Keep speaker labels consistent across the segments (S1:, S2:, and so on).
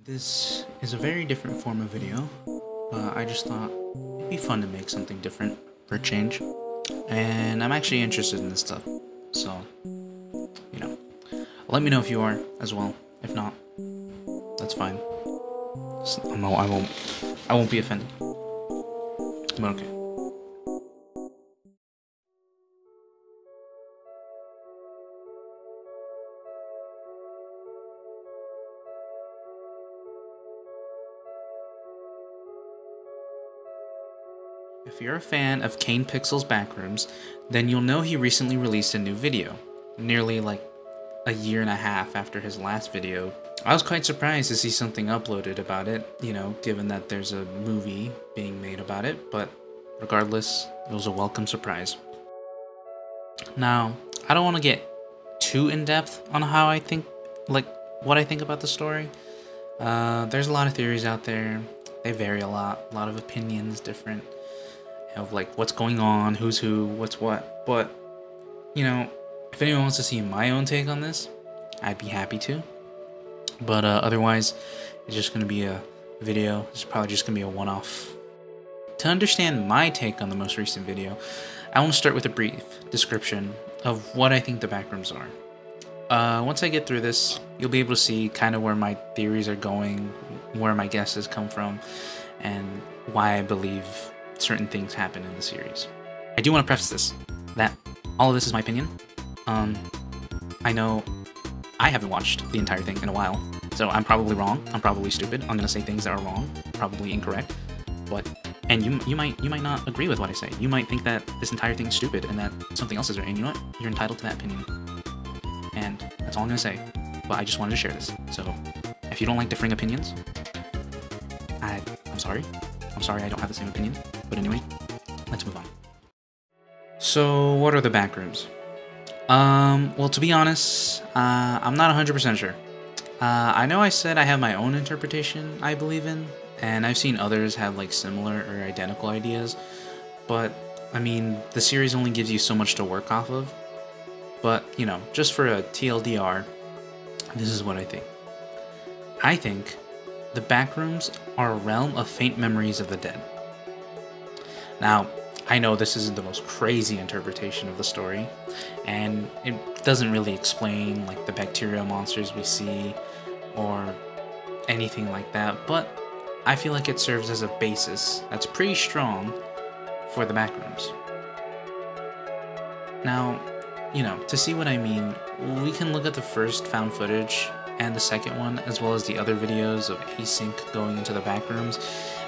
S1: This is a very different form of video, but I just thought it'd be fun to make something different for a change. And I'm actually interested in this stuff, so, let me know if you are as well. If not, that's fine. No, I won't be offended. But okay. If you're a fan of Kane Pixel's Backrooms, then you'll know he recently released a new video, nearly like a year and a half after his last video. I was quite surprised to see something uploaded about it, given that there's a movie being made about it, but regardless, it was a welcome surprise. Now, I don't want to get too in-depth on how I think, what I think about the story. There's a lot of theories out there. They vary a lot of opinions, different, of like what's going on, who's who, what's what. But, if anyone wants to see my own take on this, I'd be happy to. But otherwise, it's just going to be a video. It's probably just going to be a one-off. To understand my take on the most recent video, I want to start with a brief description of what I think the Backrooms are. Once I get through this, you'll be able to see kind of where my theories are going, where my guesses come from, and why I believe certain things happen in the series. I do want to preface this, that all of this is my opinion. I know I haven't watched the entire thing in a while, so I'm probably wrong, I'm probably stupid, I'm gonna say things that are wrong, probably incorrect, and you might not agree with what I say. You might think that this entire thing's stupid and that something else is right, and you know what? You're entitled to that opinion. And that's all I'm gonna say, but I just wanted to share this. So, if you don't like differing opinions, I'm sorry. I'm sorry I don't have the same opinion, but anyway, let's move on. So, what are the Backrooms? Well, to be honest, I'm not 100% sure. I know I said I have my own interpretation I believe in, and I've seen others have like similar or identical ideas, but I mean, the series only gives you so much to work off of. But, just for a TLDR, this is what I think. I think the Backrooms are a realm of faint memories of the dead. Now, I know this isn't the most crazy interpretation of the story, and it doesn't really explain like the bacterial monsters we see or anything like that, but I feel like it serves as a basis that's pretty strong for the Backrooms. Now, to see what I mean, we can look at the first found footage and the second one, as well as the other videos of async going into the Backrooms.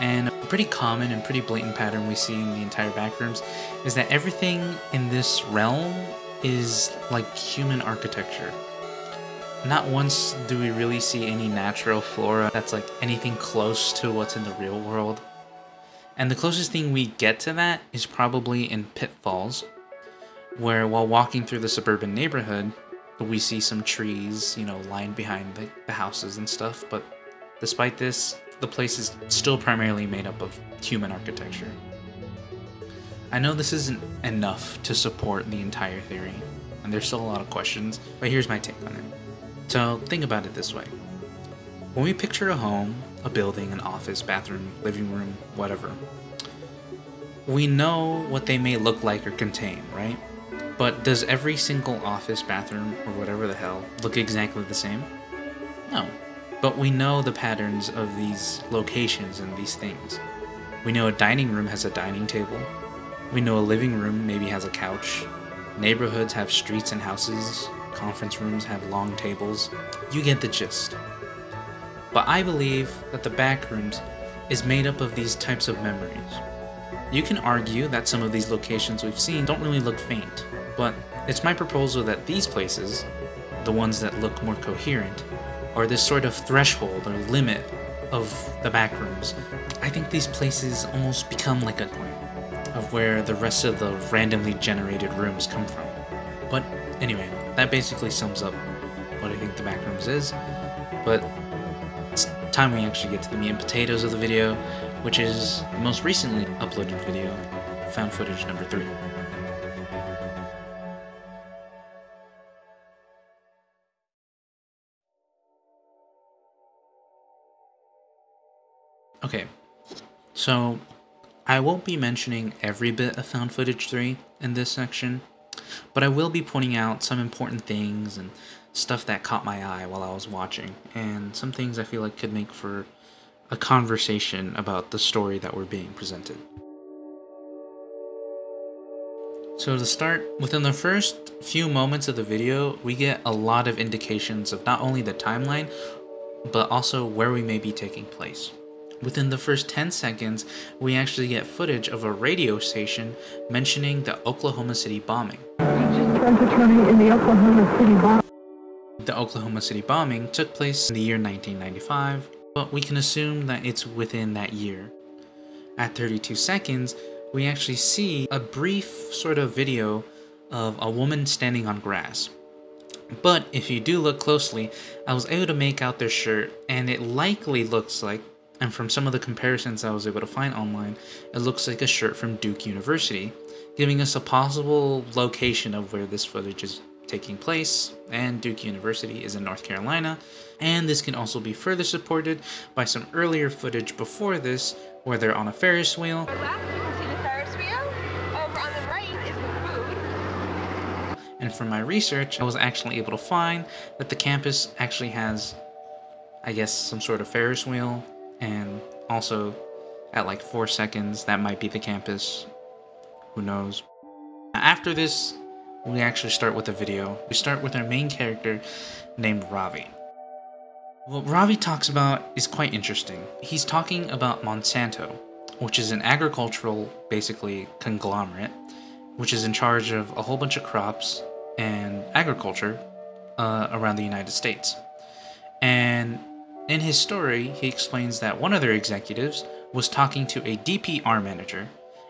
S1: And a pretty common and pretty blatant pattern we see in the entire Backrooms is that everything in this realm is like human architecture. Not once do we really see any natural flora that's like anything close to what's in the real world. And the closest thing we get to that is probably in Pitfalls, where while walking through the suburban neighborhood, we see some trees, lined behind the houses and stuff, but despite this, the place is still primarily made up of human architecture. I know this isn't enough to support the entire theory, and there's still a lot of questions, but here's my take on it. So think about it this way. When we picture a home, a building, an office, bathroom, living room, whatever, we know what they may look like or contain, right? But does every single office, bathroom, or whatever the hell look exactly the same? No. But we know the patterns of these locations and these things. We know a dining room has a dining table. We know a living room maybe has a couch. Neighborhoods have streets and houses. Conference rooms have long tables. You get the gist. But I believe that the Backrooms is made up of these types of memories. You can argue that some of these locations we've seen don't really look faint, but it's my proposal that these places, the ones that look more coherent, are this sort of threshold or limit of the Backrooms. I think these places almost become like a point of where the rest of the randomly generated rooms come from. But anyway, that basically sums up what I think the Backrooms is, but it's time we actually get to the meat and potatoes of the video, which is the most recently uploaded video, found footage number 3. Okay, so I won't be mentioning every bit of Found Footage 3 in this section, but I will be pointing out some important things and stuff that caught my eye while I was watching, and some things I feel like could make for a conversation about the story that we're being presented. So to start, within the first few moments of the video, we get a lot of indications of not only the timeline, but also where we may be taking place. Within the first 10 seconds, we actually get footage of a radio station mentioning the Oklahoma City bombing. The Oklahoma City bombing took place in the year 1995, but we can assume that it's within that year. At 32 seconds, we actually see a brief sort of video of a woman standing on grass. But if you do look closely, I was able to make out their shirt, and it likely looks like, and from some of the comparisons I was able to find online, it looks like a shirt from Duke University, giving us a possible location of where this footage is taking place, and Duke University is in North Carolina, and this can also be further supported by some earlier footage before this, where they're on a Ferris wheel. And from my research, I was actually able to find that the campus actually has, I guess, some sort of Ferris wheel, and also at like 4 seconds, that might be the campus. Who knows? After this, we actually start with a video. We start with our main character named Ravi. What Ravi talks about is quite interesting. He's talking about Monsanto, which is an agricultural, basically, conglomerate, which is in charge of a whole bunch of crops and agriculture around the United States. And in his story, he explains that one of their executives was talking to a DPR manager,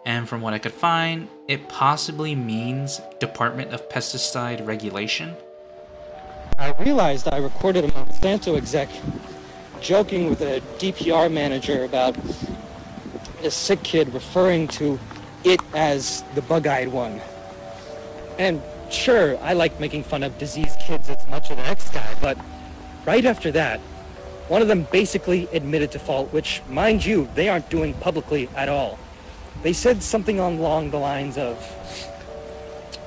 S1: and from what I could find, it possibly means Department of Pesticide Regulation.
S2: I realized I recorded a Monsanto exec joking with a DPR manager about a sick kid, referring to it as the bug-eyed one. And sure, I like making fun of diseased kids as much as the next guy, but right after that, one of them basically admitted to fault, which, mind you, they aren't doing publicly at all. They said something along the lines of,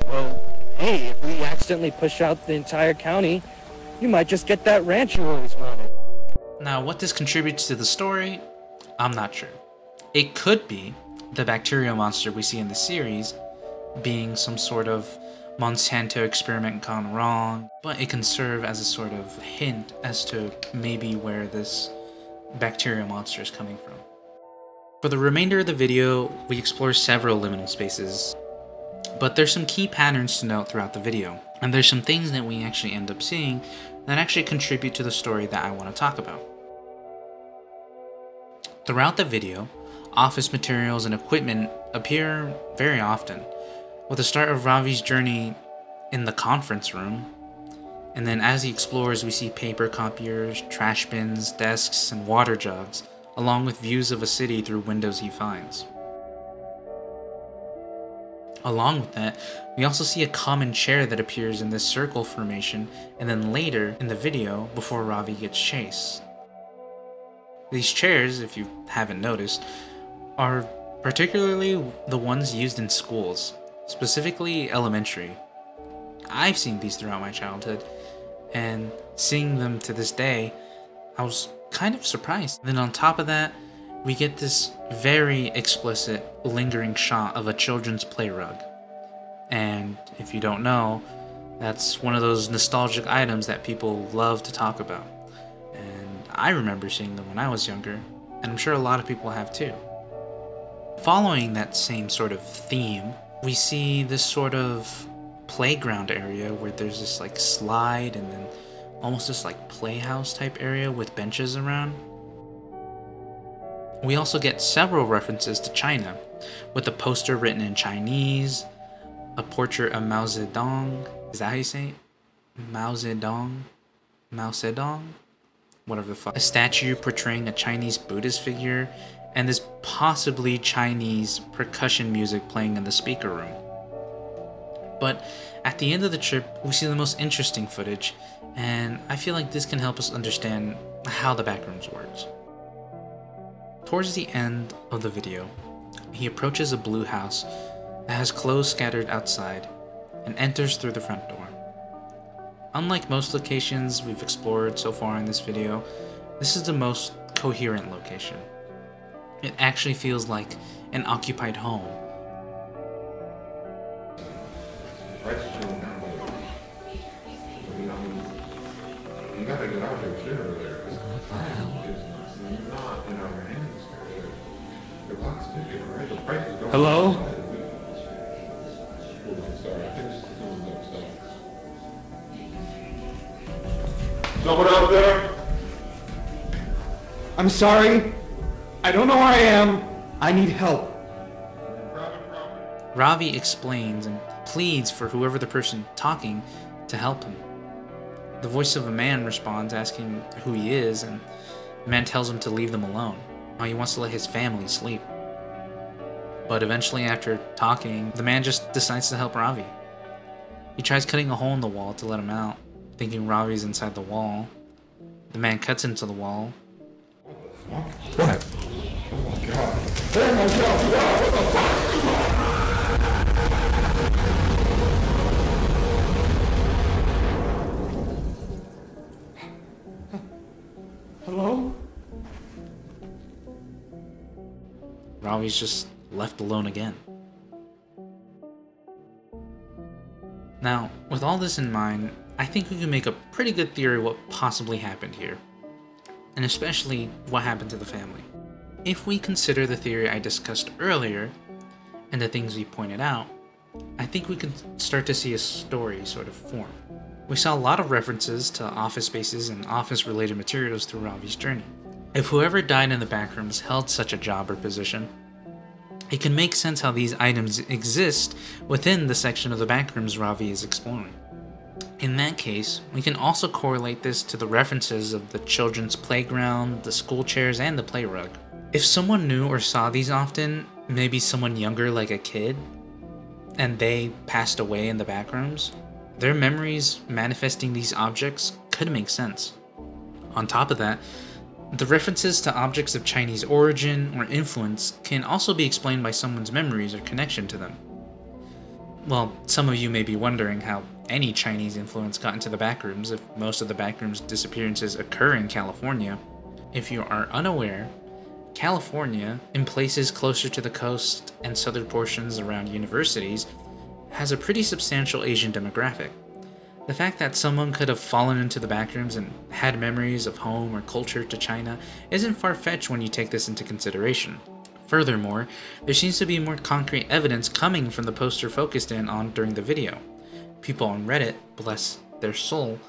S2: well, hey, if we accidentally push out the entire county, you might just get that ranch you always wanted.
S1: Now, what this contributes to the story, I'm not sure. It could be the bacterial monster we see in the series being some sort of Monsanto experiment gone wrong, but it can serve as a sort of hint as to maybe where this bacterial monster is coming from. For the remainder of the video, we explore several liminal spaces, but there's some key patterns to note throughout the video, and there's some things that we actually end up seeing that actually contribute to the story that I want to talk about. Throughout the video, office materials and equipment appear very often, with the start of Ravi's journey in the conference room, and then as he explores we see paper copiers, trash bins, desks, and water jugs, along with views of a city through windows he finds. Along with that, we also see a common chair that appears in this circle formation, and then later in the video before Ravi gets chased. These chairs, if you haven't noticed, are particularly the ones used in schools, specifically elementary. I've seen these throughout my childhood, and seeing them to this day, I was kind of surprised. Then on top of that, we get this very explicit, lingering shot of a children's play rug. And if you don't know, that's one of those nostalgic items that people love to talk about. And I remember seeing them when I was younger, and I'm sure a lot of people have too. Following that same sort of theme, we see this sort of playground area where there's this like slide and then almost this like playhouse type area with benches around. We also get several references to China, with a poster written in Chinese, a portrait of Mao Zedong, is that how you say it? Mao Zedong? Mao Zedong? Whatever the fuck. A statue portraying a Chinese Buddhist figure, and this possibly Chinese percussion music playing in the speaker room. But at the end of the trip, we see the most interesting footage, and I feel like this can help us understand how the Backrooms works. Towards the end of the video, he approaches a blue house that has clothes scattered outside and enters through the front door. Unlike most locations we've explored so far in this video, this is the most coherent location. It actually feels like an occupied home.
S3: You gotta get out there sooner there, because time is not in our hands. The clock's ticking, right? The price is going.
S2: Hello?
S3: Hold on, sorry, I think someone's upstairs. Someone out there?
S2: I'm sorry. I don't know where I am. I need help.
S1: Ravi explains and pleads for whoever the person talking to help him. The voice of a man responds, asking who he is, and the man tells him to leave them alone. How he wants to let his family sleep. But eventually, after talking, the man just decides to help Ravi. He tries cutting a hole in the wall to let him out, thinking Ravi's inside the wall. The man cuts into the wall.
S3: What? Oh my god. Oh my god, wow, what the fuck?
S2: Hello?
S1: Ravi's just left alone again. Now, with all this in mind, I think we can make a pretty good theory what possibly happened here, and especially what happened to the family. If we consider the theory I discussed earlier, and the things we pointed out, I think we can start to see a story sort of form. We saw a lot of references to office spaces and office-related materials through Ravi's journey. If whoever died in the backrooms held such a job or position, it can make sense how these items exist within the section of the backrooms Ravi is exploring. In that case, we can also correlate this to the references of the children's playground, the school chairs, and the play rug. If someone knew or saw these often, maybe someone younger like a kid, and they passed away in the backrooms, their memories manifesting these objects could make sense. On top of that, the references to objects of Chinese origin or influence can also be explained by someone's memories or connection to them. Well, some of you may be wondering how any Chinese influence got into the backrooms if most of the backrooms disappearances occur in California. If you are unaware, California, in places closer to the coast and southern portions around universities, has a pretty substantial Asian demographic. The fact that someone could have fallen into the backrooms and had memories of home or culture to China isn't far-fetched when you take this into consideration. Furthermore, there seems to be more concrete evidence coming from the poster focused in on during the video. People on Reddit, bless their soul,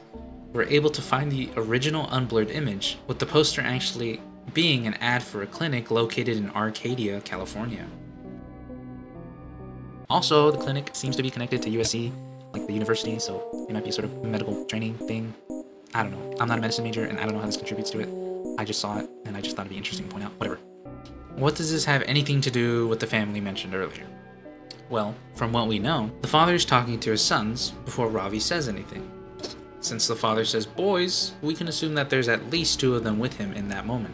S1: were able to find the original unblurred image, with the poster actually being an ad for a clinic located in Arcadia, California. Also, the clinic seems to be connected to USC, like the university, so it might be a sort of medical training thing. I don't know. I'm not a medicine major, and I don't know how this contributes to it. I just saw it, and I just thought it'd be interesting to point out. Whatever. What does this have anything to do with the family mentioned earlier? Well, from what we know, the father is talking to his sons before Ravi says anything. Since the father says boys, we can assume that there's at least two of them with him in that moment.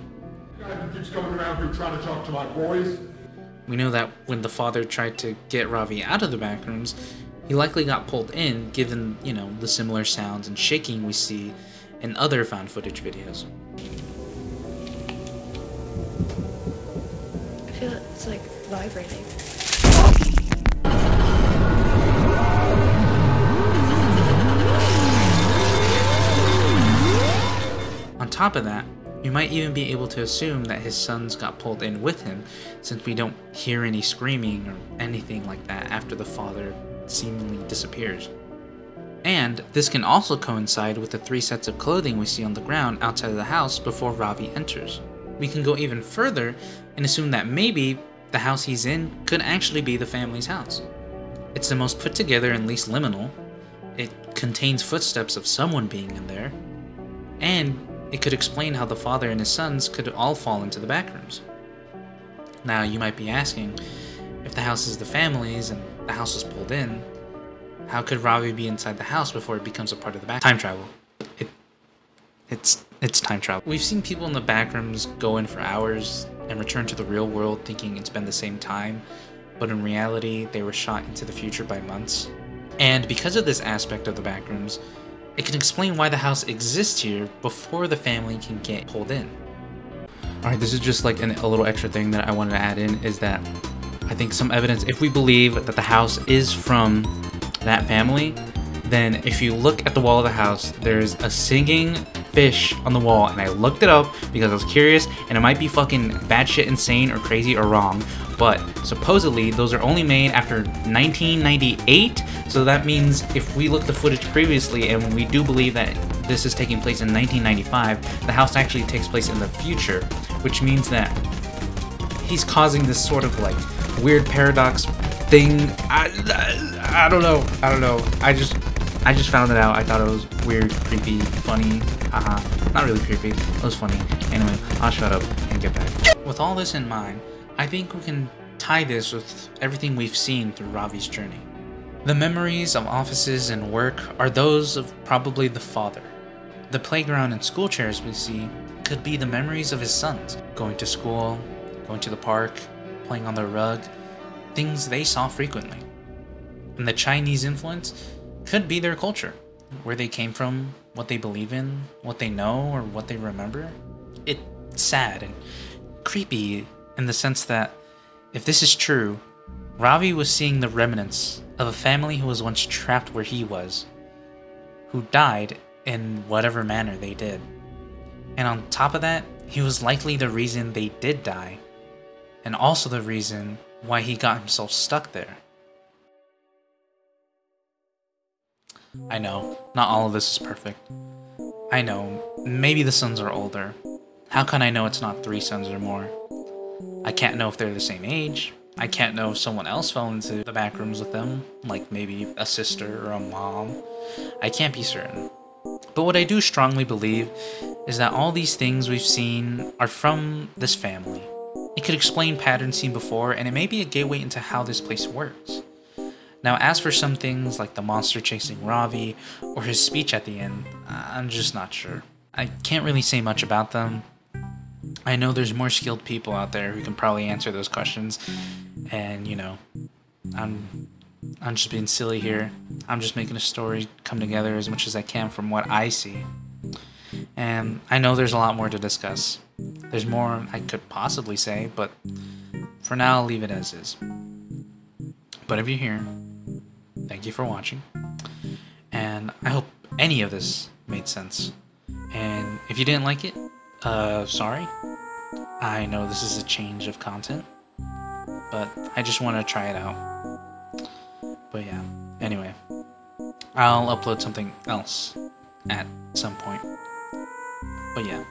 S3: The guy who keeps coming around here trying to talk to my boys.
S1: We know that when the father tried to get Ravi out of the backrooms, he likely got pulled in, given, the similar sounds and shaking we see in other found footage videos.
S4: I feel it's like vibrating.
S1: On top of that, you might even be able to assume that his sons got pulled in with him, since we don't hear any screaming or anything like that after the father seemingly disappears. And this can also coincide with the 3 sets of clothing we see on the ground outside of the house before Ravi enters. We can go even further and assume that maybe the house he's in could actually be the family's house. It's the most put together and least liminal. It contains footsteps of someone being in there, and it could explain how the father and his sons could all fall into the backrooms. Now you might be asking, if the house is the family's and the house was pulled in, how could Ravi be inside the house before it becomes a part of the back? Time travel. It's time travel. We've seen people in the backrooms go in for hours and return to the real world thinking it's been the same time, but in reality they were shot into the future by months. And because of this aspect of the Backrooms, it can explain why the house exists here before the family can get pulled in. Alright, this is just like a little extra thing that I wanted to add in, is that I think some evidence, if we believe that the house is from that family, then if you look at the wall of the house, there's a singing fish on the wall, and I looked it up because I was curious, and it might be fucking batshit insane or crazy or wrong, but supposedly those are only made after 1998, so that means if we look at the footage previously and we do believe that this is taking place in 1995, the house actually takes place in the future, which means that he's causing this sort of like weird paradox thing. I don't know. I just found it out. I thought it was weird, creepy, funny. Not really creepy. It was funny. Anyway, I'll shut up and get back. With all this in mind, I think we can tie this with everything we've seen through Ravi's journey. The memories of offices and work are those of probably the father. The playground and school chairs we see could be the memories of his sons, going to school, going to the park, playing on their rug, things they saw frequently. And the Chinese influence could be their culture, where they came from, what they believe in, what they know, or what they remember. It's sad and creepy in the sense that if this is true, Ravi was seeing the remnants of a family who was once trapped where he was, who died in whatever manner they did. And on top of that, he was likely the reason they did die, and also the reason why he got himself stuck there. I know, not all of this is perfect. I know, maybe the sons are older. How can I know it's not 3 sons or more? I can't know if they're the same age. I can't know if someone else fell into the back rooms with them, like maybe a sister or a mom. I can't be certain. But what I do strongly believe is that all these things we've seen are from this family. It could explain patterns seen before, and it may be a gateway into how this place works. Now, as for some things like the monster chasing Ravi or his speech at the end, I'm just not sure. I can't really say much about them. I know there's more skilled people out there who can probably answer those questions, and you know, I'm just being silly here. I'm just making a story come together as much as I can from what I see. And I know there's a lot more to discuss. There's more I could possibly say, but for now I'll leave it as is. But if you're here, thank you for watching, and I hope any of this made sense. And if you didn't like it, sorry. I know this is a change of content, but I just want to try it out. But yeah, anyway, I'll upload something else at some point. But yeah.